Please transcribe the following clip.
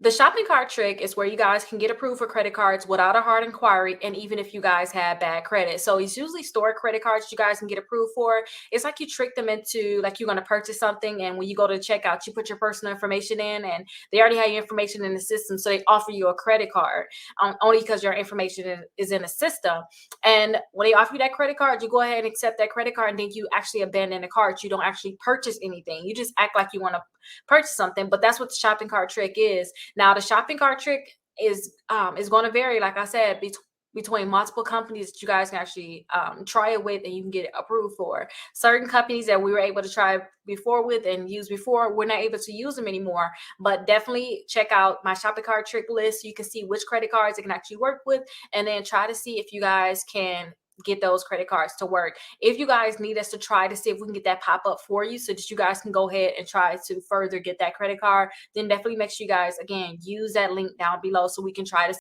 The shopping cart trick is where you guys can get approved for credit cards without a hard inquiry, and even if you guys have bad credit. So it's usually store credit cards you guys can get approved for. It's like you trick them into like you're going to purchase something, and when you go to checkout, you put your personal information in, and they already have your information in the system, so they offer you a credit card only because your information is in the system. And when they offer you that credit card, you go ahead and accept that credit card, and then you actually abandon the cart. You don't actually purchase anything. You just act like you want to purchase something, but that's what the shopping cart trick is. Now, the shopping cart trick is going to vary, like I said, between multiple companies that you guys can actually try it with and you can get it approved for. Certain companies that we were able to try before with and use before, we're not able to use them anymore. But definitely check out my shopping cart trick list so you can see which credit cards it can actually work with, and then try to see if you guys can get those credit cards to work. If you guys need us to try to see if we can get that pop up for you so that you guys can go ahead and try to further get that credit card, then definitely make sure you guys, again, use that link down below so we can try to